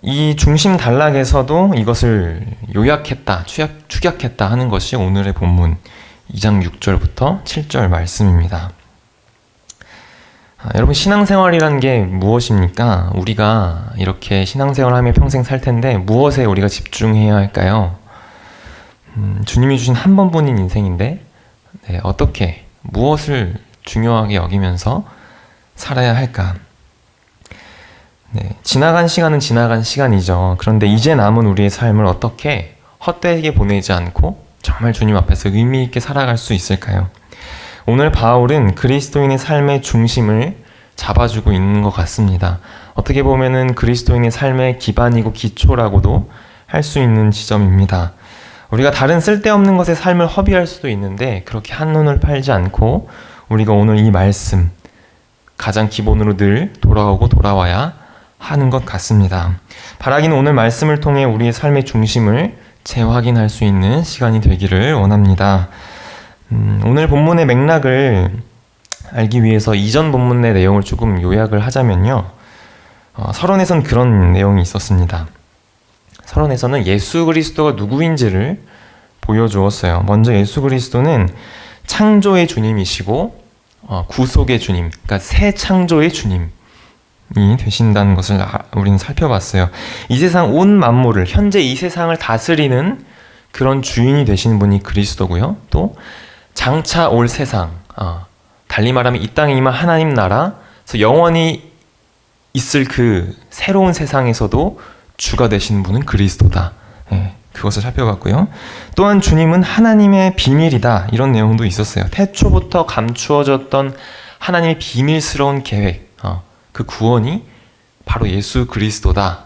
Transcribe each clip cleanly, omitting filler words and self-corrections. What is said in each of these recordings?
이 중심 단락에서도 이것을 요약했다, 축약했다 하는 것이 오늘의 본문 2장 6절부터 7절 말씀입니다. 여러분, 신앙생활이란 게 무엇입니까? 우리가 이렇게 신앙생활하며 평생 살 텐데 무엇에 우리가 집중해야 할까요? 주님이 주신 한 번뿐인 인생인데 어떻게, 무엇을 중요하게 여기면서 살아야 할까? 지나간 시간은 지나간 시간이죠. 그런데 이제 남은 우리의 삶을 어떻게 헛되게 보내지 않고 정말 주님 앞에서 의미 있게 살아갈 수 있을까요? 오늘 바울은 그리스도인의 삶의 중심을 잡아주고 있는 것 같습니다. 어떻게 보면은 그리스도인의 삶의 기반이고 기초라고도 할 수 있는 지점입니다. 우리가 다른 쓸데없는 것에 삶을 허비할 수도 있는데 그렇게 한눈을 팔지 않고 우리가 오늘 이 말씀, 가장 기본으로 늘 돌아오고 돌아와야 하는 것 같습니다. 바라기는 오늘 말씀을 통해 우리의 삶의 중심을 재확인할 수 있는 시간이 되기를 원합니다. 오늘 본문의 맥락을 알기 위해서 이전 본문의 내용을 조금 요약을 하자면요. 서론에선 그런 내용이 있었습니다. 서론에서는 예수 그리스도가 누구인지를 보여주었어요. 먼저 예수 그리스도는 창조의 주님이시고 구속의 주님, 그러니까 새 창조의 주님이 되신다는 것을 우리는 살펴봤어요. 이 세상 온 만물을, 현재 이 세상을 다스리는 그런 주인이 되신 분이 그리스도고요. 또 장차 올 세상, 달리 말하면 이 땅에 임한 하나님 나라, 그래서 영원히 있을 그 새로운 세상에서도 주가 되신 분은 그리스도다. 그것을 살펴봤고요. 또한 주님은 하나님의 비밀이다, 이런 내용도 있었어요. 태초부터 감추어졌던 하나님의 비밀스러운 계획, 그 구원이 바로 예수 그리스도다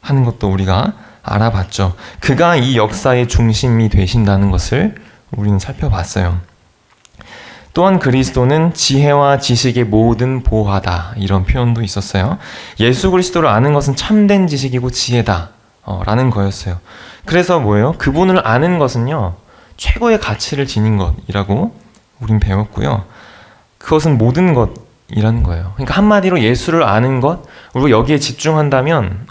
하는 것도 우리가 알아봤죠. 그가 이 역사의 중심이 되신다는 것을 우리는 살펴봤어요. 또한 그리스도는 지혜와 지식의 모든 보화다, 이런 표현도 있었어요. 예수 그리스도를 아는 것은 참된 지식이고 지혜다 라는 거였어요. 그래서 뭐예요? 그분을 아는 것은요, 최고의 가치를 지닌 것이라고 우린 배웠고요. 그것은 모든 것이라는 거예요. 그러니까 한마디로 예수를 아는 것, 그리고 여기에 집중한다면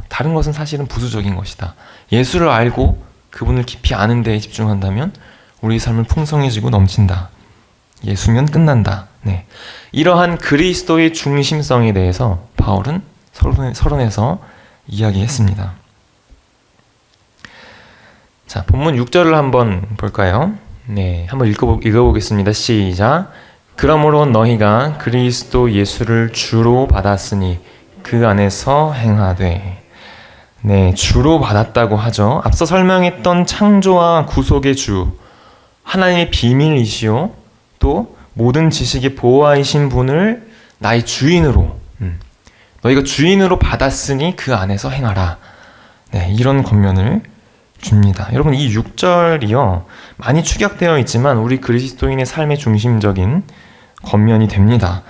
다른 것은 사실은 부수적인 것이다. 예수를 알고 그분을 깊이 아는 데에 집중한다면 우리의 삶은 풍성해지고 넘친다. 예수면 끝난다. 이러한 그리스도의 중심성에 대해서 바울은 서론에서 이야기했습니다. 자, 본문 6절을 한번 볼까요? 한번 읽어보겠습니다. 시작. 그러므로 너희가 그리스도 예수를 주로 받았으니 그 안에서 행하되. 주로 받았다고 하죠. 앞서 설명했던 창조와 구속의 주, 하나님의 비밀이시오, 또 모든 지식의 보호하이신 분을 나의 주인으로, 너희가 주인으로 받았으니 그 안에서 행하라. 이런 권면을 줍니다. 여러분, 이 6절이요, 많이 축약되어 있지만 우리 그리스도인의 삶의 중심적인 권면이 됩니다.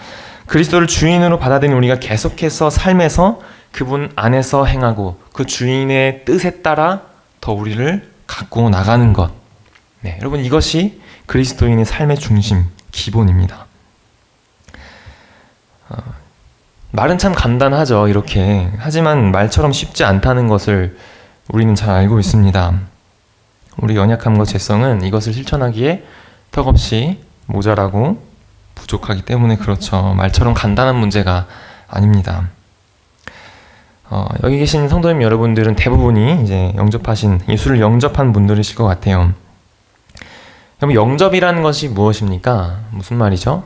그리스도를 주인으로 받아들인 우리가 계속해서 삶에서 그분 안에서 행하고 그 주인의 뜻에 따라 더 우리를 갖고 나가는 것. 여러분, 이것이 그리스도인의 삶의 중심, 기본입니다. 말은 참 간단하죠, 이렇게. 하지만 말처럼 쉽지 않다는 것을 우리는 잘 알고 있습니다. 우리 연약함과 죄성은 이것을 실천하기에 턱없이 모자라고 부족하기 때문에 그렇죠. 말처럼 간단한 문제가 아닙니다. 여기 계신 성도님 여러분들은 대부분이 이제 예수를 영접한 분들이실 것 같아요. 그럼 영접이라는 것이 무엇입니까? 무슨 말이죠?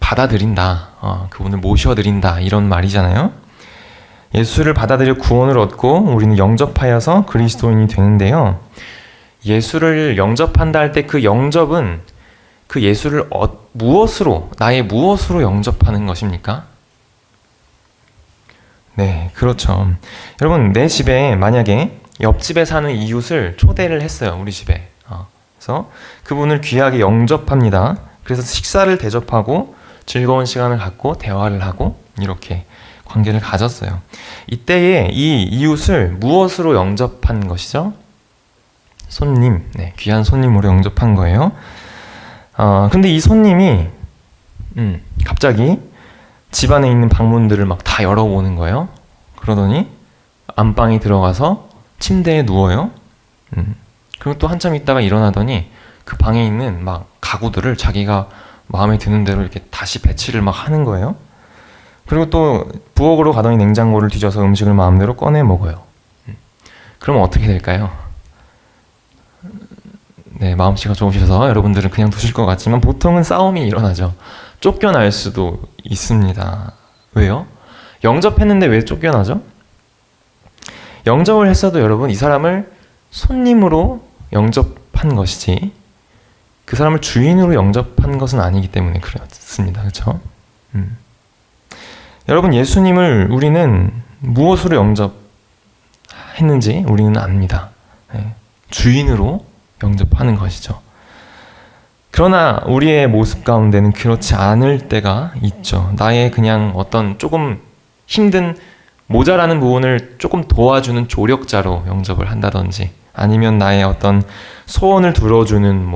받아들인다, 그분을 모셔드린다, 이런 말이잖아요. 예수를 받아들여 구원을 얻고 우리는 영접하여서 그리스도인이 되는데요. 예수를 영접한다 할 때 그 영접은 그 예수를 나의 무엇으로 영접하는 것입니까? 그렇죠. 여러분, 내 집에 만약에 옆집에 사는 이웃을 초대를 했어요, 우리 집에. 그래서 그분을 귀하게 영접합니다. 그래서 식사를 대접하고 즐거운 시간을 갖고 대화를 하고 이렇게 관계를 가졌어요. 이때에 이 이웃을 무엇으로 영접한 것이죠? 손님, 귀한 손님으로 영접한 거예요. 근데 이 손님이 갑자기 집안에 있는 방문들을 막 다 열어보는 거예요. 그러더니 안방에 들어가서 침대에 누워요. 그리고 또 한참 있다가 일어나더니 그 방에 있는 막 가구들을 자기가 마음에 드는 대로 이렇게 다시 배치를 막 하는 거예요. 그리고 또 부엌으로 가더니 냉장고를 뒤져서 음식을 마음대로 꺼내 먹어요. 그러면 어떻게 될까요? 네, 마음씨가 좋으셔서 여러분들은 그냥 두실 것 같지만 보통은 싸움이 일어나죠. 쫓겨날 수도 있습니다. 왜요? 영접했는데 왜 쫓겨나죠? 영접을 했어도 여러분 이 사람을 손님으로 영접한 것이지 그 사람을 주인으로 영접한 것은 아니기 때문에 그렇습니다. 그렇죠? 여러분 예수님을 우리는 무엇으로 영접했는지 우리는 압니다. 네, 주인으로 영접하는 것이죠. 그러나 우리의 모습 가운데는 그렇지 않을 때가 있죠. 나의 그냥 어떤 조금 힘든 모자라는 부분을 조금 도와주는 조력자로 영접을 한다든지 아니면 나의 어떤 소원을 들어주는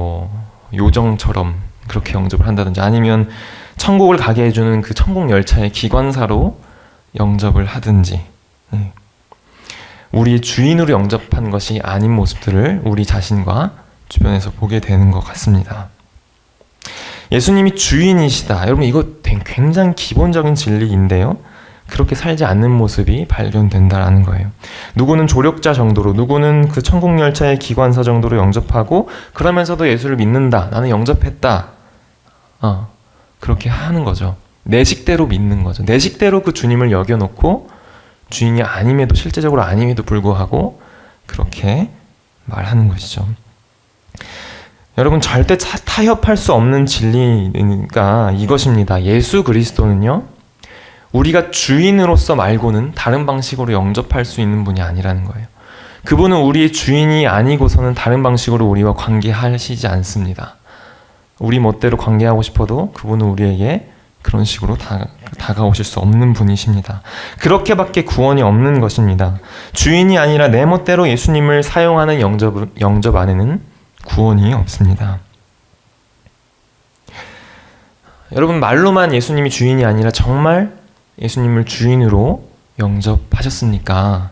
요정처럼 그렇게 영접을 한다든지 아니면 천국을 가게 해주는 그 천국 열차의 기관사로 영접을 하든지 우리 주인으로 영접한 것이 아닌 모습들을 우리 자신과 주변에서 보게 되는 것 같습니다. 예수님이 주인이시다. 여러분 이거 굉장히 기본적인 진리인데요. 그렇게 살지 않는 모습이 발견된다라는 거예요. 누구는 조력자 정도로, 누구는 그 천국 열차의 기관사 정도로 영접하고 그러면서도 예수를 믿는다. 나는 영접했다. 그렇게 하는 거죠. 내 식대로 믿는 거죠. 내 식대로 그 주님을 여겨놓고 주인이 아님에도 실제적으로 아님에도 불구하고 그렇게 말하는 것이죠. 여러분 절대 타협할 수 없는 진리가 이것입니다. 예수 그리스도는요. 우리가 주인으로서 말고는 다른 방식으로 영접할 수 있는 분이 아니라는 거예요. 그분은 우리의 주인이 아니고서는 다른 방식으로 우리와 관계하시지 않습니다. 우리 멋대로 관계하고 싶어도 그분은 우리에게 그런 식으로 다가오실 수 없는 분이십니다. 그렇게밖에 구원이 없는 것입니다. 주인이 아니라 내 멋대로 예수님을 사용하는 영접 안에는 구원이 없습니다. 여러분 말로만 예수님이 주인이 아니라 정말 예수님을 주인으로 영접하셨습니까?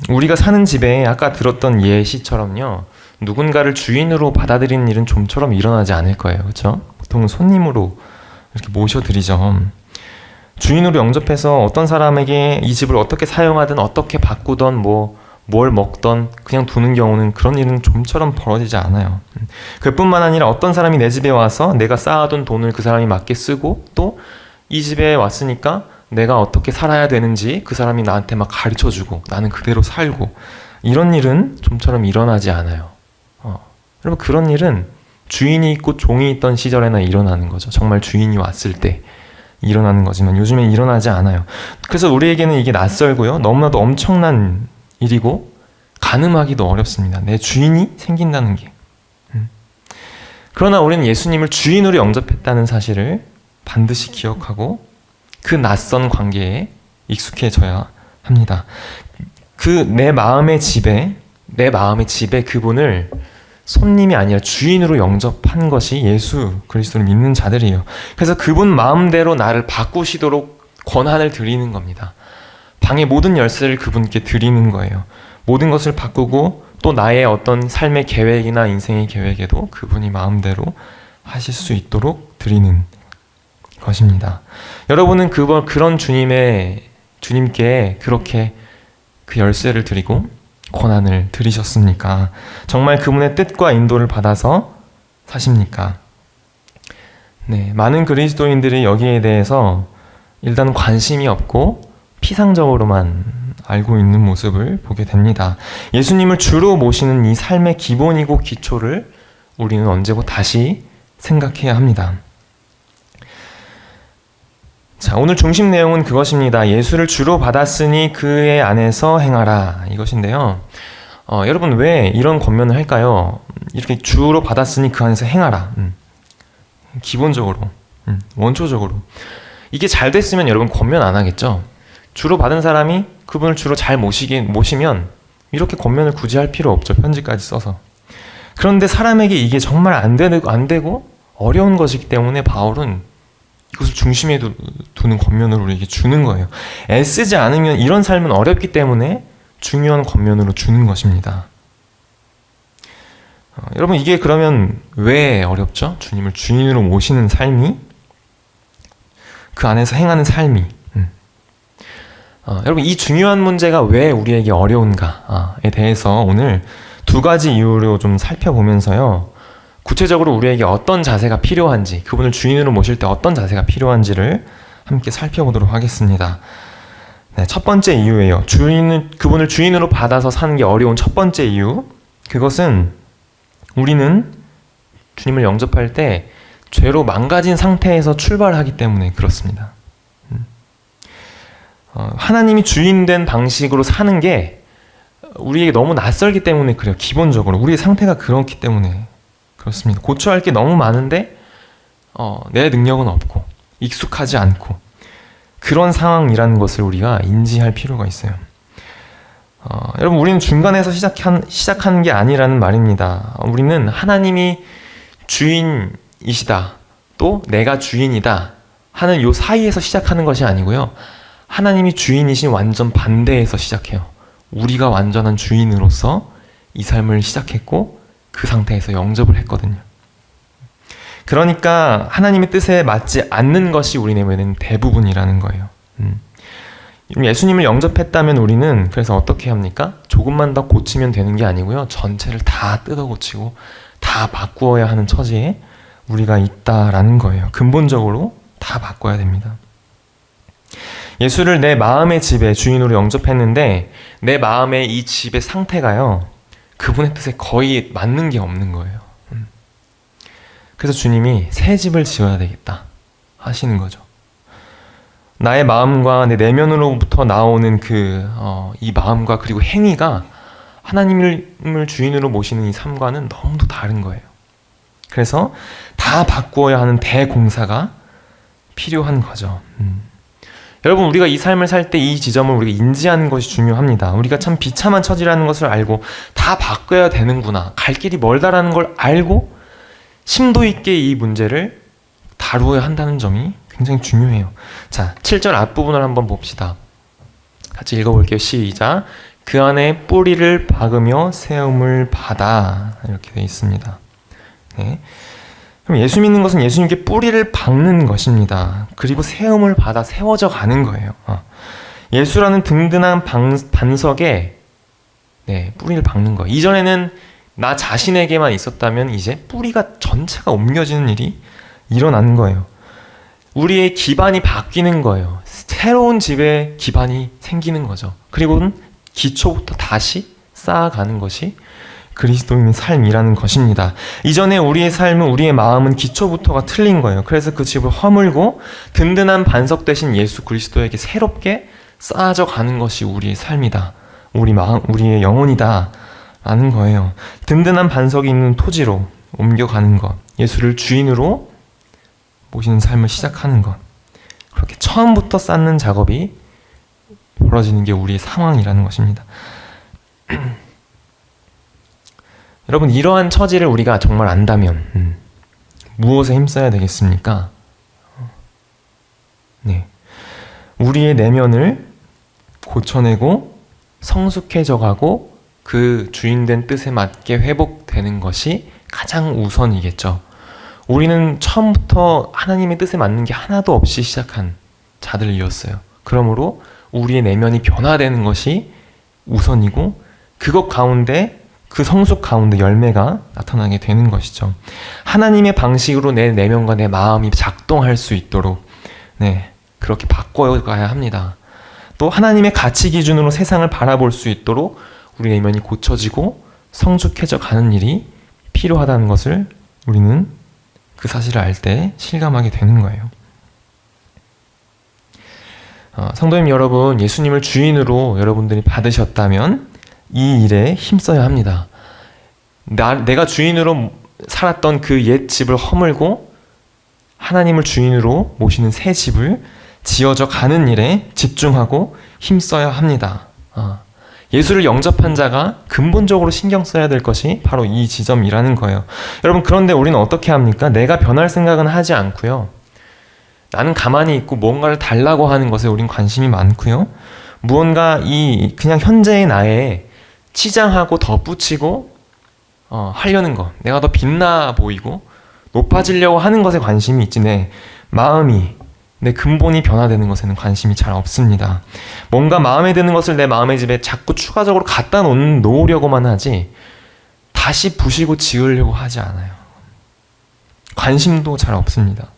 우리가 사는 집에 아까 들었던 예시처럼요. 누군가를 주인으로 받아들이는 일은 좀처럼 일어나지 않을 거예요. 그렇죠? 보통은 손님으로 이렇게 모셔드리죠. 주인으로 영접해서 어떤 사람에게 이 집을 어떻게 사용하든 어떻게 바꾸던 뭘 먹던 그냥 두는 경우는 그런 일은 좀처럼 벌어지지 않아요. 그뿐만 아니라 어떤 사람이 내 집에 와서 내가 쌓아둔 돈을 그 사람이 맞게 쓰고 또 이 집에 왔으니까 내가 어떻게 살아야 되는지 그 사람이 나한테 막 가르쳐주고 나는 그대로 살고 이런 일은 좀처럼 일어나지 않아요. 여러분 그런 일은 주인이 있고 종이 있던 시절에나 일어나는 거죠. 정말 주인이 왔을 때 일어나는 거지만 요즘엔 일어나지 않아요. 그래서 우리에게는 이게 낯설고요. 너무나도 엄청난 일이고 가늠하기도 어렵습니다. 내 주인이 생긴다는 게. 그러나 우리는 예수님을 주인으로 영접했다는 사실을 반드시 기억하고 그 낯선 관계에 익숙해져야 합니다. 그 내 마음의 집에 그분을 손님이 아니라 주인으로 영접한 것이 예수 그리스도를 믿는 자들이에요. 그래서 그분 마음대로 나를 바꾸시도록 권한을 드리는 겁니다. 방의 모든 열쇠를 그분께 드리는 거예요. 모든 것을 바꾸고 또 나의 어떤 삶의 계획이나 인생의 계획에도 그분이 마음대로 하실 수 있도록 드리는 것입니다. 여러분은 그런 주님께 그렇게 그 열쇠를 드리고 권한을 드리셨습니까? 정말 그분의 뜻과 인도를 받아서 사십니까? 네, 많은 그리스도인들이 여기에 대해서 일단 관심이 없고 피상적으로만 알고 있는 모습을 보게 됩니다. 예수님을 주로 모시는 이 삶의 기본이고 기초를 우리는 언제고 다시 생각해야 합니다. 자, 오늘 중심 내용은 그것입니다. 예수를 주로 받았으니 그의 안에서 행하라. 이것인데요. 여러분 왜 이런 권면을 할까요? 이렇게 주로 받았으니 그 안에서 행하라. 기본적으로, 원초적으로. 이게 잘 됐으면 여러분 권면 안 하겠죠? 주로 받은 사람이 그분을 주로 잘 모시면 이렇게 권면을 굳이 할 필요 없죠. 편지까지 써서. 그런데 사람에게 이게 정말 안 되고 어려운 것이기 때문에 바울은 이것을 중심에 두는 겉면으로 우리에게 주는 거예요. 애쓰지 않으면 이런 삶은 어렵기 때문에 중요한 겉면으로 주는 것입니다. 여러분, 이게 그러면 왜 어렵죠? 주님을 주인으로 모시는 삶이, 그 안에서 행하는 삶이. 여러분, 이 중요한 문제가 왜 우리에게 어려운가에 대해서 오늘 두 가지 이유로 좀 살펴보면서요, 구체적으로 우리에게 어떤 자세가 필요한지, 그분을 주인으로 모실 때 어떤 자세가 필요한지를 함께 살펴보도록 하겠습니다. 네, 첫 번째 이유예요. 그분을 주인으로 받아서 사는 게 어려운 첫 번째 이유. 그것은 우리는 주님을 영접할 때 죄로 망가진 상태에서 출발하기 때문에 그렇습니다. 하나님이 주인된 방식으로 사는 게 우리에게 너무 낯설기 때문에 그래요. 기본적으로 우리의 상태가 그렇기 때문에 그렇습니다. 고쳐야 할 게 너무 많은데 내 능력은 없고 익숙하지 않고 그런 상황이라는 것을 우리가 인지할 필요가 있어요. 여러분, 우리는 중간에서 시작하는 게 아니라는 말입니다. 우리는 하나님이 주인이시다, 또 내가 주인이다 하는 요 사이에서 시작하는 것이 아니고요. 하나님이 주인이신 완전 반대에서 시작해요. 우리가 완전한 주인으로서 이 삶을 시작했고 그 상태에서 영접을 했거든요. 그러니까 하나님의 뜻에 맞지 않는 것이 우리 내면에는 대부분이라는 거예요. 예수님을 영접했다면 우리는 그래서 어떻게 합니까? 조금만 더 고치면 되는 게 아니고요. 전체를 다 뜯어 고치고 다 바꾸어야 하는 처지에 우리가 있다라는 거예요. 근본적으로 다 바꿔야 됩니다. 예수를 내 마음의 집에 주인으로 영접했는데 내 마음의 이 집의 상태가요, 그분의 뜻에 거의 맞는 게 없는 거예요. 그래서 주님이 새 집을 지어야 되겠다 하시는 거죠. 나의 마음과 내 내면으로부터 나오는 이 마음과 그리고 행위가 하나님을 주인으로 모시는 이 삶과는 너무도 다른 거예요. 그래서 다 바꾸어야 하는 대공사가 필요한 거죠. 여러분, 우리가 이 삶을 살 때 이 지점을 우리가 인지하는 것이 중요합니다. 우리가 참 비참한 처지라는 것을 알고 다 바꿔야 되는구나, 갈 길이 멀다라는 걸 알고 심도 있게 이 문제를 다루어야 한다는 점이 굉장히 중요해요. 자, 7절 앞부분을 한번 봅시다. 같이 읽어볼게요. 시작. 그 안에 뿌리를 박으며 세움을 받아. 이렇게 되어 있습니다. 네. 그럼 예수 믿는 것은 예수님께 뿌리를 박는 것입니다. 그리고 세움을 받아 세워져 가는 거예요. 예수라는 든든한 반석에 뿌리를 박는 거예요. 이전에는 나 자신에게만 있었다면 이제 뿌리가 전체가 옮겨지는 일이 일어나는 거예요. 우리의 기반이 바뀌는 거예요. 새로운 집에 기반이 생기는 거죠. 그리고는 기초부터 다시 쌓아가는 것이 그리스도인의 삶이라는 것입니다. 이전에 우리의 삶은, 우리의 마음은 기초부터가 틀린 거예요. 그래서 그 집을 허물고 든든한 반석 대신 예수 그리스도에게 새롭게 쌓아져 가는 것이 우리의 삶이다, 우리 마음, 우리의 영혼이다 라는 거예요. 든든한 반석이 있는 토지로 옮겨가는 것, 예수를 주인으로 모시는 삶을 시작하는 것, 그렇게 처음부터 쌓는 작업이 벌어지는 게 우리의 상황이라는 것입니다. 여러분, 이러한 처지를 우리가 정말 안다면 무엇에 힘써야 되겠습니까? 우리의 내면을 고쳐내고 성숙해져가고 그 주인된 뜻에 맞게 회복되는 것이 가장 우선이겠죠. 우리는 처음부터 하나님의 뜻에 맞는 게 하나도 없이 시작한 자들이었어요. 그러므로 우리의 내면이 변화되는 것이 우선이고, 그것 가운데, 그 성숙 가운데 열매가 나타나게 되는 것이죠. 하나님의 방식으로 내 내면과 내 마음이 작동할 수 있도록 그렇게 바꿔가야 합니다. 또 하나님의 가치 기준으로 세상을 바라볼 수 있도록 우리 내면이 고쳐지고 성숙해져 가는 일이 필요하다는 것을 우리는 그 사실을 알 때 실감하게 되는 거예요. 성도님 여러분, 예수님을 주인으로 여러분들이 받으셨다면 이 일에 힘써야 합니다. 내가 주인으로 살았던 그 옛 집을 허물고 하나님을 주인으로 모시는 새 집을 지어져 가는 일에 집중하고 힘써야 합니다. 예수를 영접한 자가 근본적으로 신경 써야 될 것이 바로 이 지점이라는 거예요. 여러분, 그런데 우리는 어떻게 합니까? 내가 변할 생각은 하지 않고요. 나는 가만히 있고 뭔가를 달라고 하는 것에 우린 관심이 많고요. 무언가 그냥 현재의 나에 치장하고 덧붙이고 하려는 것, 내가 더 빛나 보이고 높아지려고 하는 것에 관심이 있지, 내 마음이, 내 근본이 변화되는 것에는 관심이 잘 없습니다. 뭔가 마음에 드는 것을 내 마음의 집에 자꾸 추가적으로 갖다 놓으려고만 하지 다시 부시고 지으려고 하지 않아요. 관심도 잘 없습니다.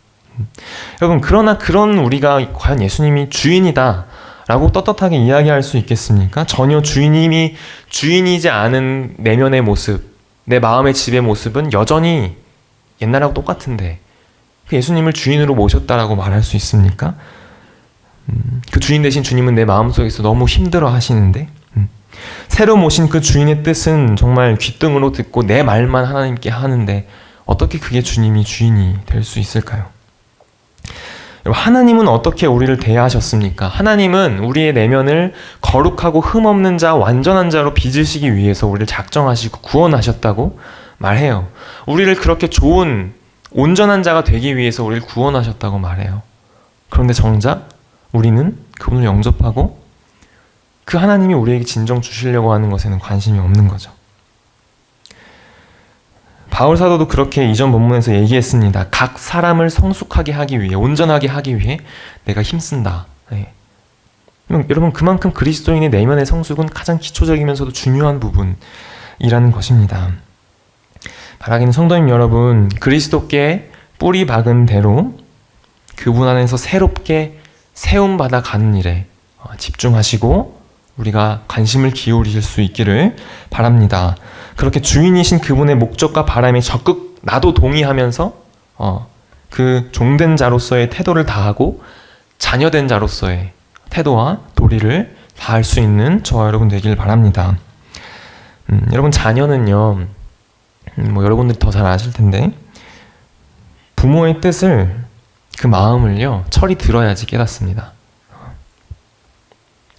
여러분, 그러나 그런 우리가 과연 예수님이 주인이다 라고 떳떳하게 이야기할 수 있겠습니까? 전혀 주인이지 않은 내면의 모습, 내 마음의 집의 모습은 여전히 옛날하고 똑같은데 그 예수님을 주인으로 모셨다라고 말할 수 있습니까? 그 주인 대신 주님은 내 마음속에서 너무 힘들어 하시는데, 새로 모신 그 주인의 뜻은 정말 귓등으로 듣고 내 말만 하나님께 하는데 어떻게 그게 주님이 주인이 될 수 있을까요? 하나님은 어떻게 우리를 대하셨습니까? 하나님은 우리의 내면을 거룩하고 흠없는 자, 완전한 자로 빚으시기 위해서 우리를 작정하시고 구원하셨다고 말해요. 우리를 그렇게 좋은 온전한 자가 되기 위해서 우리를 구원하셨다고 말해요. 그런데 정작 우리는 그분을 영접하고 그 하나님이 우리에게 진정 주시려고 하는 것에는 관심이 없는 거죠. 바울 사도도 그렇게 이전 본문에서 얘기했습니다. 각 사람을 성숙하게 하기 위해, 온전하게 하기 위해 내가 힘쓴다. 네. 여러분, 그만큼 그리스도인의 내면의 성숙은 가장 기초적이면서도 중요한 부분이라는 것입니다. 바라기는 성도님 여러분, 그리스도께 뿌리 박은 대로 그분 안에서 새롭게 세움받아 가는 일에 집중하시고 우리가 관심을 기울이실 수 있기를 바랍니다. 그렇게 주인이신 그분의 목적과 바람에 적극 나도 동의하면서 그 종된 자로서의 태도를 다하고 자녀된 자로서의 태도와 도리를 다할 수 있는 저와 여러분 되길 바랍니다. 여러분, 자녀는요, 여러분들이 더 잘 아실 텐데 부모의 뜻을, 그 마음을요, 철이 들어야지 깨닫습니다.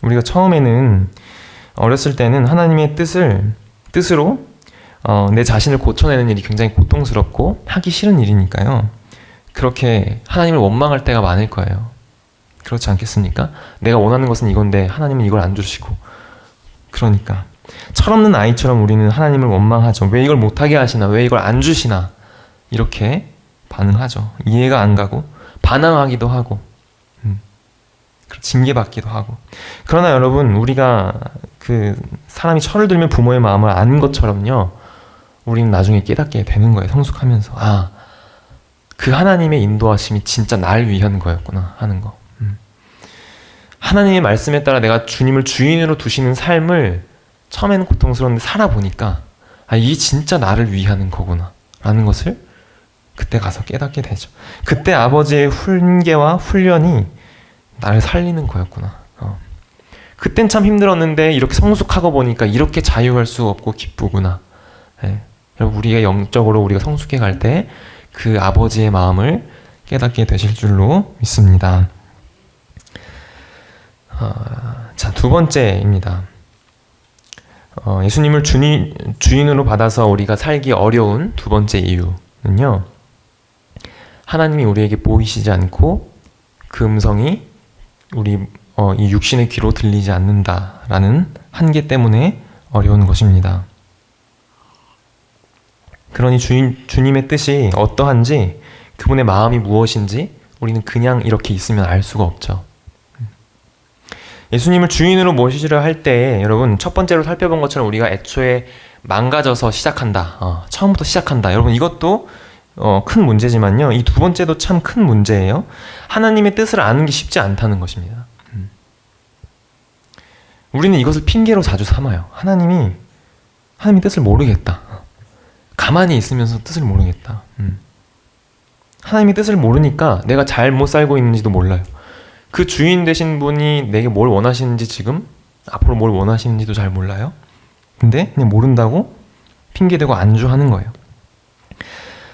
우리가 처음에는, 어렸을 때는 하나님의 뜻으로 내 자신을 고쳐내는 일이 굉장히 고통스럽고 하기 싫은 일이니까요. 그렇게 하나님을 원망할 때가 많을 거예요. 그렇지 않겠습니까? 내가 원하는 것은 이건데 하나님은 이걸 안 주시고. 그러니까 철없는 아이처럼 우리는 하나님을 원망하죠. 왜 이걸 못하게 하시나? 왜 이걸 안 주시나? 이렇게 반응하죠. 이해가 안 가고 반항하기도 하고 징계받기도 하고. 그러나 여러분, 우리가 그 사람이 철을 들면 부모의 마음을 아는 것처럼요, 우리는 나중에 깨닫게 되는 거예요. 성숙하면서 그 하나님의 인도하심이 진짜 날 위한 거였구나 하는 거. 하나님의 말씀에 따라 내가 주님을 주인으로 두시는 삶을 처음에는 고통스러운데 살아보니까 이게 진짜 나를 위하는 거구나 라는 것을 그때 가서 깨닫게 되죠. 그때 아버지의 훈계와 훈련이 나를 살리는 거였구나. 그땐 참 힘들었는데 이렇게 성숙하고 보니까 이렇게 자유할 수 없고 기쁘구나. 여러분, 우리가 영적으로 우리가 성숙해 갈 때 그 아버지의 마음을 깨닫게 되실 줄로 믿습니다. 자, 두 번째입니다. 예수님을 주인으로 받아서 우리가 살기 어려운 두 번째 이유는요, 하나님이 우리에게 보이시지 않고 그 음성이 이 육신의 귀로 들리지 않는다라는 한계 때문에 어려운 것입니다. 그러니 주님의 뜻이 어떠한지, 그분의 마음이 무엇인지 우리는 그냥 이렇게 있으면 알 수가 없죠. 예수님을 주인으로 모시려 할 때 여러분, 첫 번째로 살펴본 것처럼 우리가 애초에 망가져서 시작한다. 처음부터 시작한다. 여러분, 이것도 큰 문제지만요, 이 두 번째도 참 큰 문제예요. 하나님의 뜻을 아는 게 쉽지 않다는 것입니다. 우리는 이것을 핑계로 자주 삼아요. 하나님의 뜻을 모르겠다. 가만히 있으면서 뜻을 모르겠다. 하나님의 뜻을 모르니까 내가 잘못 살고 있는지도 몰라요. 그 주인 되신 분이 내게 뭘 원하시는지, 지금 앞으로 뭘 원하시는지도 잘 몰라요. 근데 그냥 모른다고 핑계대고 안주하는 거예요.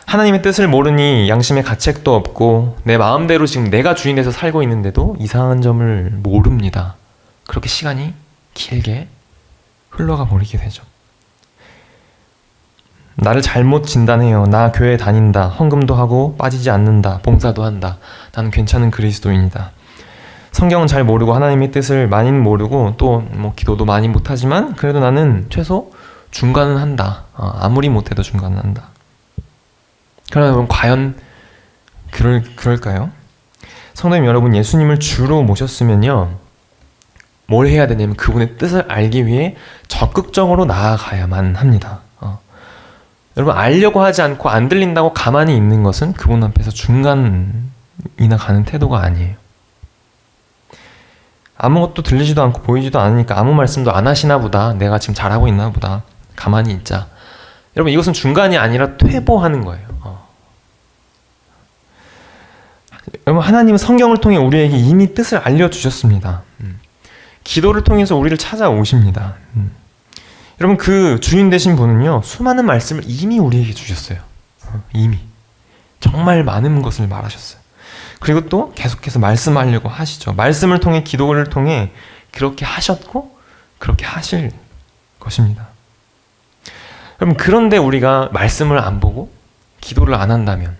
하나님의 뜻을 모르니 양심의 가책도 없고 내 마음대로 지금 내가 주인 돼서 살고 있는데도 이상한 점을 모릅니다. 그렇게 시간이 길게 흘러가 버리게 되죠. 나를 잘못 진단해요. 나 교회 다닌다. 헌금도 하고 빠지지 않는다. 봉사도 한다. 나는 괜찮은 그리스도인이다. 성경은 잘 모르고 하나님의 뜻을 많이는 모르고 또 뭐 기도도 많이 못하지만 그래도 나는 최소 중간은 한다. 아무리 못해도 중간은 한다. 그러면 과연 그럴까요? 성도님 여러분, 예수님을 주로 모셨으면요, 뭘 해야 되냐면 그분의 뜻을 알기 위해 적극적으로 나아가야만 합니다. 여러분, 알려고 하지 않고 안 들린다고 가만히 있는 것은 그분 앞에서 중간이나 가는 태도가 아니에요. 아무것도 들리지도 않고 보이지도 않으니까 아무 말씀도 안 하시나 보다, 내가 지금 잘하고 있나 보다, 가만히 있자. 여러분, 이것은 중간이 아니라 퇴보하는 거예요. 여러분, 하나님은 성경을 통해 우리에게 이미 뜻을 알려주셨습니다. 기도를 통해서 우리를 찾아오십니다. 여러분, 그 주인 되신 분은요, 수많은 말씀을 이미 우리에게 주셨어요. 이미 정말 많은 것을 말하셨어요. 그리고 또 계속해서 말씀하려고 하시죠. 말씀을 통해, 기도를 통해 그렇게 하셨고 그렇게 하실 것입니다. 여러분, 그런데 우리가 말씀을 안 보고 기도를 안 한다면,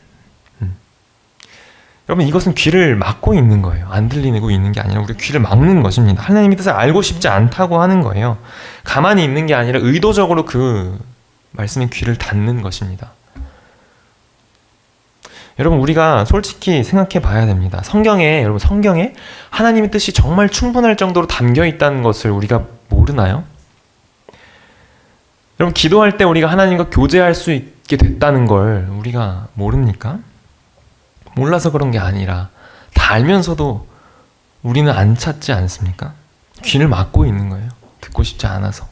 여러분, 이것은 귀를 막고 있는 거예요. 안 들리고 있는 게 아니라 우리 귀를 막는 것입니다. 하나님의 뜻을 알고 싶지 않다고 하는 거예요. 가만히 있는 게 아니라 의도적으로 그 말씀에 귀를 닫는 것입니다. 여러분, 우리가 솔직히 생각해 봐야 됩니다. 여러분, 성경에 하나님의 뜻이 정말 충분할 정도로 담겨 있다는 것을 우리가 모르나요? 여러분, 기도할 때 우리가 하나님과 교제할 수 있게 됐다는 걸 우리가 모릅니까? 몰라서 그런 게 아니라 다 알면서도 우리는 안 찾지 않습니까? 귀를 막고 있는 거예요. 듣고 싶지 않아서.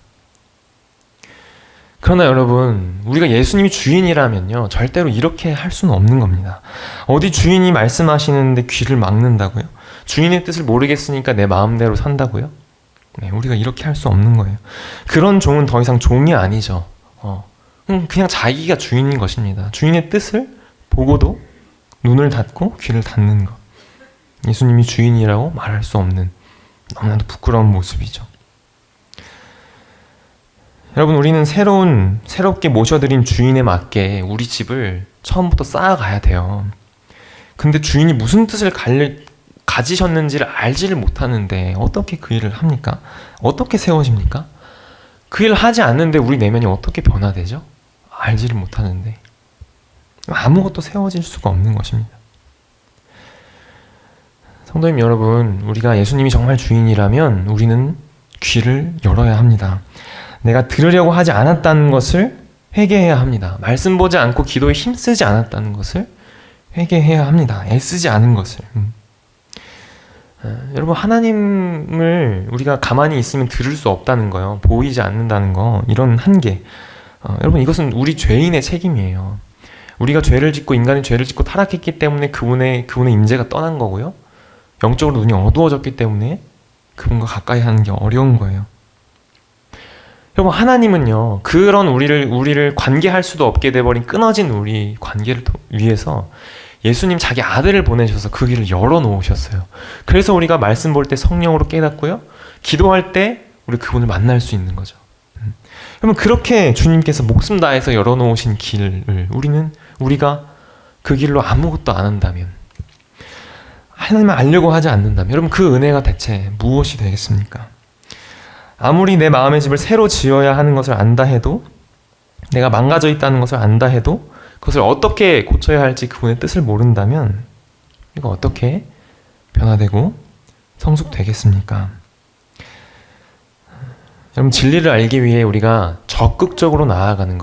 그러나 여러분, 우리가 예수님이 주인이라면요, 절대로 이렇게 할 수는 없는 겁니다. 어디 주인이 말씀하시는데 귀를 막는다고요? 주인의 뜻을 모르겠으니까 내 마음대로 산다고요? 네, 우리가 이렇게 할 수 없는 거예요. 그런 종은 더 이상 종이 아니죠. 그냥 자기가 주인인 것입니다. 주인의 뜻을 보고도 눈을 닫고 귀를 닫는 것. 예수님이 주인이라고 말할 수 없는 너무나도 부끄러운 모습이죠. 여러분, 우리는 새롭게 모셔드린 주인에 맞게 우리 집을 처음부터 쌓아가야 돼요. 근데 주인이 무슨 뜻을 가지셨는지를 알지를 못하는데 어떻게 그 일을 합니까? 어떻게 세워집니까? 그 일을 하지 않는데 우리 내면이 어떻게 변화되죠? 알지를 못하는데. 아무것도 세워질 수가 없는 것입니다. 성도님 여러분, 우리가 예수님이 정말 주인이라면 우리는 귀를 열어야 합니다. 내가 들으려고 하지 않았다는 것을 회개해야 합니다. 말씀 보지 않고 기도에 힘쓰지 않았다는 것을 회개해야 합니다. 애쓰지 않은 것을. 여러분, 하나님을 우리가 가만히 있으면 들을 수 없다는 거요. 보이지 않는다는 거, 이런 한계. 여러분, 이것은 우리 죄인의 책임이에요. 우리가 죄를 짓고, 인간이 죄를 짓고 타락했기 때문에 그분의 임재가 떠난 거고요. 영적으로 눈이 어두워졌기 때문에 그분과 가까이 하는 게 어려운 거예요. 여러분, 하나님은요, 그런 우리를 관계할 수도 없게 돼버린 끊어진 우리 관계를 위해서 예수님 자기 아들을 보내셔서 그 길을 열어놓으셨어요. 그래서 우리가 말씀 볼 때 성령으로 깨닫고요, 기도할 때 우리 그분을 만날 수 있는 거죠. 여러분, 그렇게 주님께서 목숨 다해서 열어놓으신 길을 우리가 그 길로 아무것도 안 한다면, 하나님을 알려고 하지 않는다면, 여러분, 그 은혜가 대체 무엇이 되겠습니까? 아무리 내 마음의 집을 새로 지어야 하는 것을 안다 해도, 내가 망가져 있다는 것을 안다 해도 그것을 어떻게 고쳐야 할지 그분의 뜻을 모른다면 이거 어떻게 변화되고 성숙되겠습니까? 여러분, 진리를 알기 위해 우리가 적극적으로 나아가는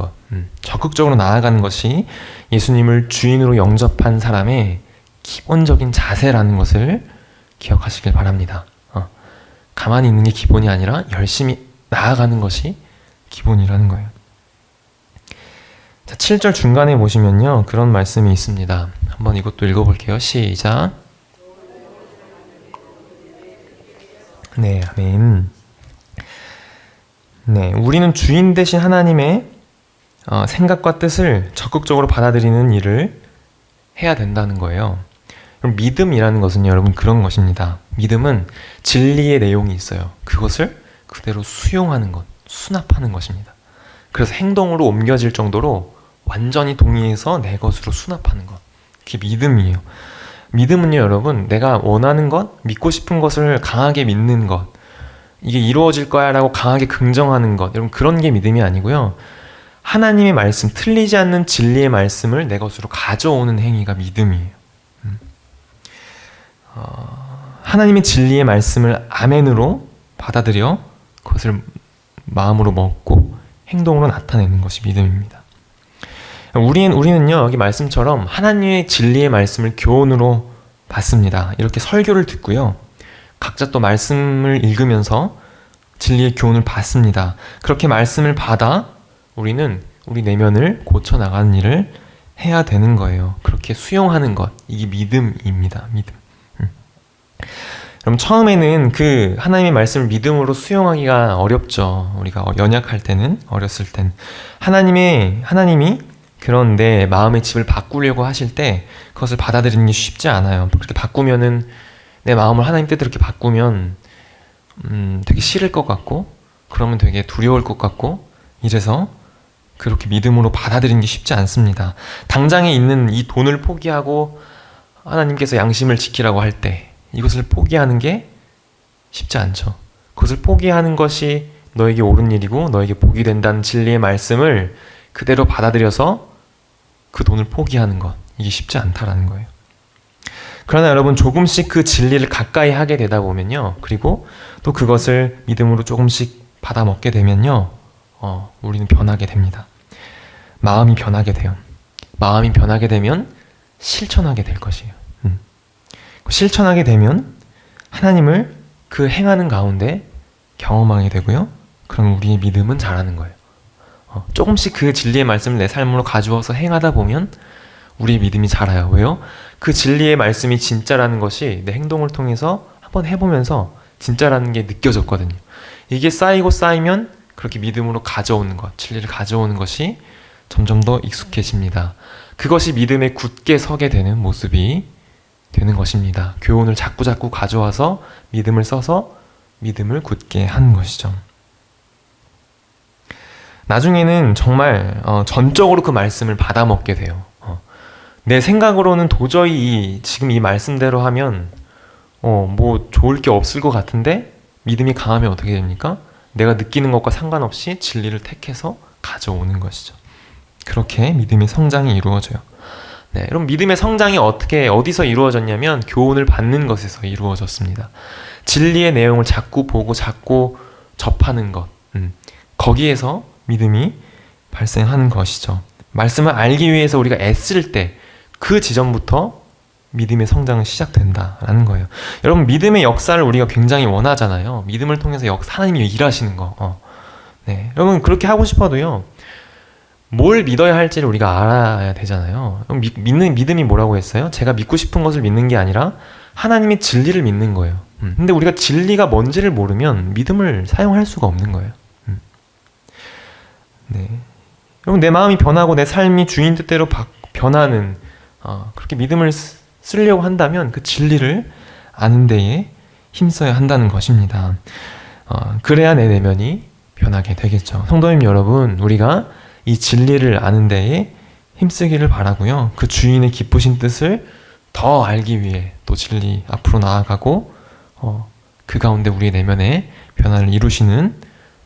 것이 예수님을 주인으로 영접한 사람의 기본적인 자세라는 것을 기억하시길 바랍니다. 가만히 있는 게 기본이 아니라 열심히 나아가는 것이 기본이라는 거예요. 자, 7절 중간에 보시면요, 그런 말씀이 있습니다. 한번 이것도 읽어볼게요. 시작. 네, 아멘. 네, 우리는 주인 되신 하나님의 생각과 뜻을 적극적으로 받아들이는 일을 해야 된다는 거예요. 그럼 믿음이라는 것은요, 여러분, 그런 것입니다. 믿음은 진리의 내용이 있어요. 그것을 그대로 수용하는 것, 수납하는 것입니다. 그래서 행동으로 옮겨질 정도로 완전히 동의해서 내 것으로 수납하는 것. 그게 믿음이에요. 믿음은요, 여러분, 내가 원하는 것, 믿고 싶은 것을 강하게 믿는 것, 이게 이루어질 거야 라고 강하게 긍정하는 것, 여러분, 그런 게 믿음이 아니고요. 하나님의 말씀, 틀리지 않는 진리의 말씀을 내 것으로 가져오는 행위가 믿음이에요. 하나님의 진리의 말씀을 아멘으로 받아들여 그것을 마음으로 먹고 행동으로 나타내는 것이 믿음입니다. 우리는요, 여기 말씀처럼 하나님의 진리의 말씀을 교훈으로 받습니다. 이렇게 설교를 듣고요, 각자 또 말씀을 읽으면서 진리의 교훈을 받습니다. 그렇게 말씀을 받아 우리는 우리 내면을 고쳐나가는 일을 해야 되는 거예요. 그렇게 수용하는 것, 이게 믿음입니다. 믿음. 그럼 처음에는 그 하나님의 말씀을 믿음으로 수용하기가 어렵죠. 우리가 연약할 때는, 어렸을 땐 하나님이 그런 내 마음의 집을 바꾸려고 하실 때 그것을 받아들이는 게 쉽지 않아요. 그렇게 바꾸면은, 내 마음을 하나님 뜻대로 이렇게 바꾸면 되게 싫을 것 같고, 그러면 되게 두려울 것 같고, 이래서 그렇게 믿음으로 받아들이는 게 쉽지 않습니다. 당장에 있는 이 돈을 포기하고 하나님께서 양심을 지키라고 할 때 이것을 포기하는 게 쉽지 않죠. 그것을 포기하는 것이 너에게 옳은 일이고 너에게 복이 된다는 진리의 말씀을 그대로 받아들여서 그 돈을 포기하는 것, 이게 쉽지 않다라는 거예요. 그러나 여러분, 조금씩 그 진리를 가까이 하게 되다 보면요, 그리고 또 그것을 믿음으로 조금씩 받아 먹게 되면요, 우리는 변하게 됩니다. 마음이 변하게 돼요. 마음이 변하게 되면 실천하게 될 것이에요. 실천하게 되면 하나님을 그 행하는 가운데 경험하게 되고요, 그럼 우리의 믿음은 자라는 거예요. 조금씩 그 진리의 말씀을 내 삶으로 가져와서 행하다 보면 우리의 믿음이 자라요. 왜요? 그 진리의 말씀이 진짜라는 것이 내 행동을 통해서 한번 해보면서 진짜라는 게 느껴졌거든요. 이게 쌓이고 쌓이면 그렇게 믿음으로 가져오는 것, 진리를 가져오는 것이 점점 더 익숙해집니다. 그것이 믿음에 굳게 서게 되는 모습이 되는 것입니다. 교훈을 자꾸 가져와서 믿음을 써서 믿음을 굳게 하는 것이죠. 나중에는 정말 전적으로 그 말씀을 받아먹게 돼요. 내 생각으로는 도저히 지금 이 말씀대로 하면 뭐 좋을 게 없을 것 같은데, 믿음이 강하면 어떻게 됩니까? 내가 느끼는 것과 상관없이 진리를 택해서 가져오는 것이죠. 그렇게 믿음의 성장이 이루어져요. 네, 그럼 믿음의 성장이 어디서 이루어졌냐면 교훈을 받는 것에서 이루어졌습니다. 진리의 내용을 자꾸 보고 자꾸 접하는 것, 거기에서 믿음이 발생하는 것이죠. 말씀을 알기 위해서 우리가 애쓸 때 그 지점부터 믿음의 성장은 시작된다라는 거예요. 여러분, 믿음의 역사를 우리가 굉장히 원하잖아요. 믿음을 통해서 하나님이 일하시는 거. 네, 여러분, 그렇게 하고 싶어도요, 뭘 믿어야 할지를 우리가 알아야 되잖아요. 믿음이 뭐라고 했어요? 제가 믿고 싶은 것을 믿는 게 아니라 하나님의 진리를 믿는 거예요. 근데 우리가 진리가 뭔지를 모르면 믿음을 사용할 수가 없는 거예요. 네. 여러분, 내 마음이 변하고 내 삶이 주인 뜻대로 변하는, 그렇게 믿음을 쓰려고 한다면 그 진리를 아는 데에 힘써야 한다는 것입니다. 그래야 내 내면이 변하게 되겠죠. 성도님 여러분, 우리가 이 진리를 아는 데에 힘쓰기를 바라고요. 그 주인의 기쁘신 뜻을 더 알기 위해 또 진리 앞으로 나아가고 그 가운데 우리의 내면에 변화를 이루시는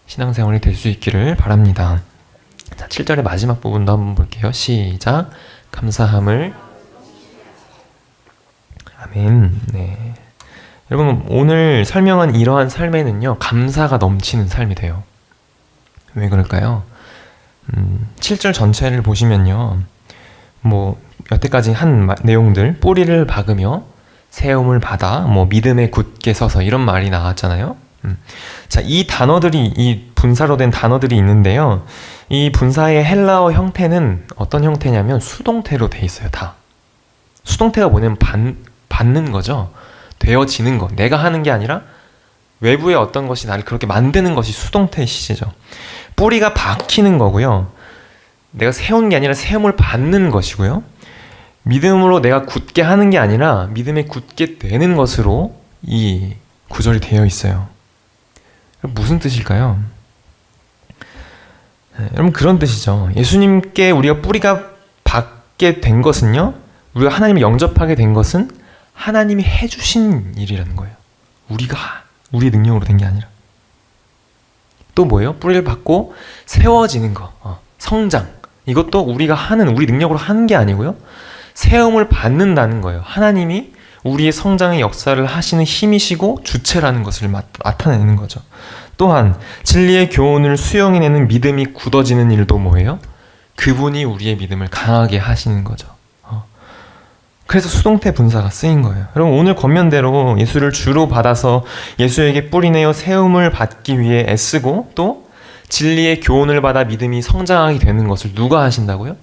신앙생활이 될 수 있기를 바랍니다. 자, 7절의 마지막 부분도 한번 볼게요. 시작. 감사함을. 아멘. 네. 여러분, 오늘 설명한 이러한 삶에는요, 감사가 넘치는 삶이 돼요. 왜 그럴까요? 7절 전체를 보시면요, 뭐 여태까지 한 내용들, 뿌리를 박으며 세움을 받아 믿음에 굳게 서서, 이런 말이 나왔잖아요. 자, 이 단어들이, 이 분사로 된 단어들이 있는데요, 이 분사의 헬라어 형태는 어떤 형태냐면 수동태로 돼 있어요. 다 수동태가 뭐냐면 받는 거죠. 되어지는 거, 내가 하는 게 아니라 외부의 어떤 것이 나를 그렇게 만드는 것이 수동태의 시제죠. 뿌리가 박히는 거고요, 내가 세운 게 아니라 세움을 받는 것이고요, 믿음으로 내가 굳게 하는 게 아니라 믿음에 굳게 되는 것으로 이 구절이 되어 있어요. 무슨 뜻일까요? 여러분 그런 뜻이죠. 예수님께 우리가 뿌리가 받게 된 것은요, 우리가 하나님을 영접하게 된 것은 하나님이 해주신 일이라는 거예요. 우리가 우리의 능력으로 된 게 아니라. 또 뭐예요? 뿌리를 받고 세워지는 거, 성장. 이것도 우리가 하는, 우리 능력으로 하는 게 아니고요, 세움을 받는다는 거예요. 하나님이 우리의 성장의 역사를 하시는 힘이시고 주체라는 것을 나타내는 거죠. 또한 진리의 교훈을 수용해내는 믿음이 굳어지는 일도 뭐예요? 그분이 우리의 믿음을 강하게 하시는 거죠. 그래서 수동태 분사가 쓰인 거예요. 여러분 오늘 권면대로 예수를 주로 받아서 예수에게 뿌리내어 세움을 받기 위해 애쓰고 또 진리의 교훈을 받아 믿음이 성장하게 되는 것을 누가 하신다고요?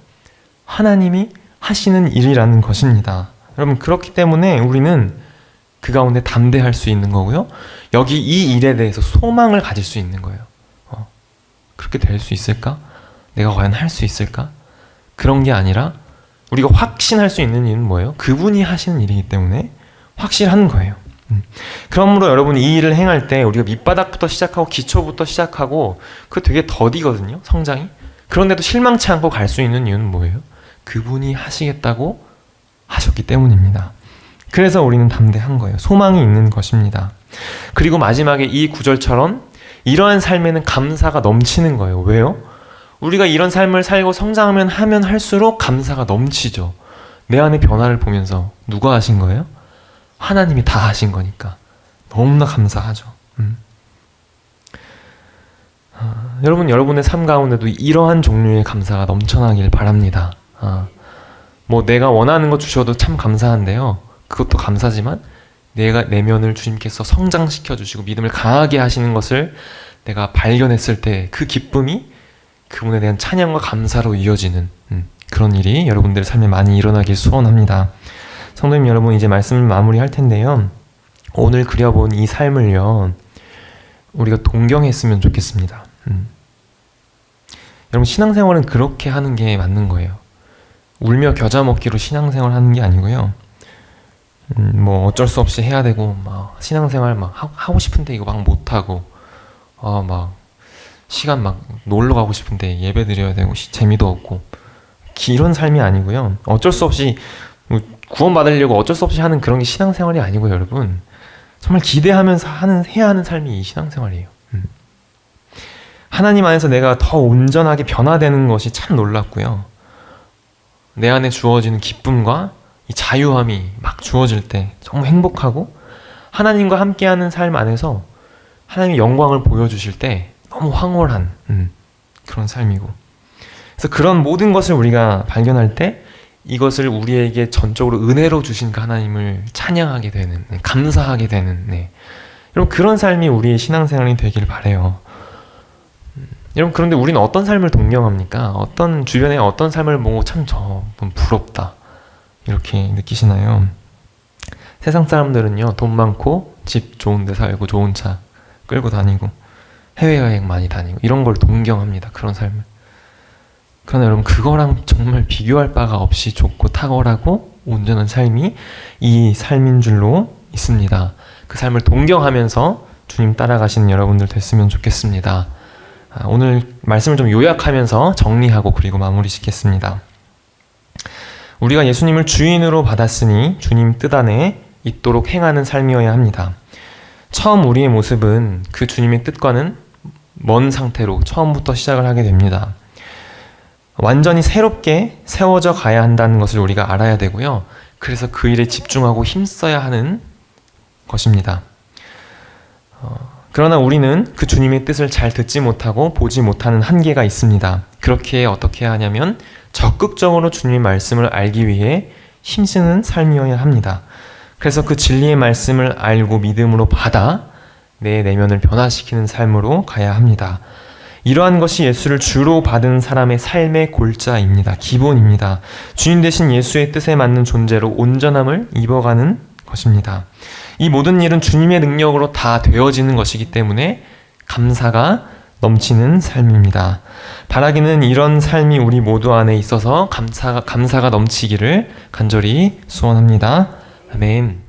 하나님이 하시는 일이라는 것입니다. 여러분 그렇기 때문에 우리는 그 가운데 담대할 수 있는 거고요. 여기 이 일에 대해서 소망을 가질 수 있는 거예요. 그렇게 될 수 있을까? 내가 과연 할 수 있을까? 그런 게 아니라 우리가 확신할 수 있는 일은 뭐예요? 그분이 하시는 일이기 때문에 확실한 거예요. 그러므로 여러분 이 일을 행할 때 우리가 밑바닥부터 시작하고 기초부터 시작하고 그거 되게 더디거든요. 성장이. 그런데도 실망치 않고 갈 수 있는 이유는 뭐예요? 그분이 하시겠다고 하셨기 때문입니다. 그래서 우리는 담대한 거예요. 소망이 있는 것입니다. 그리고 마지막에 이 구절처럼 이러한 삶에는 감사가 넘치는 거예요. 왜요? 우리가 이런 삶을 살고 성장하면 하면 할수록 감사가 넘치죠. 내 안의 변화를 보면서 누가 하신 거예요? 하나님이 다 하신 거니까 너무나 감사하죠. 여러분, 여러분의 삶 가운데도 이러한 종류의 감사가 넘쳐나길 바랍니다. 뭐 내가 원하는 거 주셔도 참 감사한데요. 그것도 감사지만 내가 내면을 주님께서 성장시켜 주시고 믿음을 강하게 하시는 것을 내가 발견했을 때 그 기쁨이 그분에 대한 찬양과 감사로 이어지는 그런 일이 여러분들의 삶에 많이 일어나길 소원합니다. 성도님 여러분, 이제 말씀을 마무리할 텐데요. 오늘 그려본 이 삶을요, 우리가 동경했으면 좋겠습니다. 여러분 신앙생활은 그렇게 하는 게 맞는 거예요. 울며 겨자 먹기로 신앙생활 하는 게 아니고요. 뭐 어쩔 수 없이 해야 되고 막 신앙생활 막 하고 싶은데 이거 막 못하고 막 시간 막 놀러 가고 싶은데 예배 드려야 되고 재미도 없고 이런 삶이 아니고요. 어쩔 수 없이 구원 받으려고 어쩔 수 없이 하는 그런 게 신앙생활이 아니고요. 여러분 정말 기대하면서 해야 하는 삶이 이 신앙생활이에요. 하나님 안에서 내가 더 온전하게 변화되는 것이 참 놀랍고요. 내 안에 주어지는 기쁨과 이 자유함이 막 주어질 때 정말 행복하고 하나님과 함께하는 삶 안에서 하나님의 영광을 보여주실 때 너무 황홀한 그런 삶이고, 그래서 그런 모든 것을 우리가 발견할 때 이것을 우리에게 전적으로 은혜로 주신 그 하나님을 찬양하게 되는, 감사하게 되는, 여러분 그런 삶이 우리의 신앙생활이 되길 바라요. 여러분 그런데 우리는 어떤 삶을 동경합니까? 어떤 주변에 어떤 삶을 보고 참 저분 부럽다 이렇게 느끼시나요? 세상 사람들은요, 돈 많고 집 좋은 데 살고 좋은 차 끌고 다니고 해외여행 많이 다니고 이런 걸 동경합니다. 그런 삶을. 그러나 여러분 그거랑 정말 비교할 바가 없이 좋고 탁월하고 온전한 삶이 이 삶인 줄로 있습니다. 그 삶을 동경하면서 주님 따라가시는 여러분들 됐으면 좋겠습니다. 오늘 말씀을 좀 요약하면서 정리하고 그리고 마무리 짓겠습니다. 우리가 예수님을 주인으로 받았으니 주님 뜻 안에 있도록 행하는 삶이어야 합니다. 처음 우리의 모습은 그 주님의 뜻과는 먼 상태로 처음부터 시작을 하게 됩니다. 완전히 새롭게 세워져 가야 한다는 것을 우리가 알아야 되고요. 그래서 그 일에 집중하고 힘써야 하는 것입니다. 그러나 우리는 그 주님의 뜻을 잘 듣지 못하고 보지 못하는 한계가 있습니다. 그렇게 어떻게 하냐면 적극적으로 주님의 말씀을 알기 위해 힘쓰는 삶이어야 합니다. 그래서 그 진리의 말씀을 알고 믿음으로 받아 내 내면을 변화시키는 삶으로 가야 합니다. 이러한 것이 예수를 주로 받은 사람의 삶의 골자입니다. 기본입니다. 주인 되신 예수의 뜻에 맞는 존재로 온전함을 입어가는 것입니다. 이 모든 일은 주님의 능력으로 다 되어지는 것이기 때문에 감사가 넘치는 삶입니다. 바라기는 이런 삶이 우리 모두 안에 있어서 감사가 넘치기를 간절히 소원합니다. 아멘.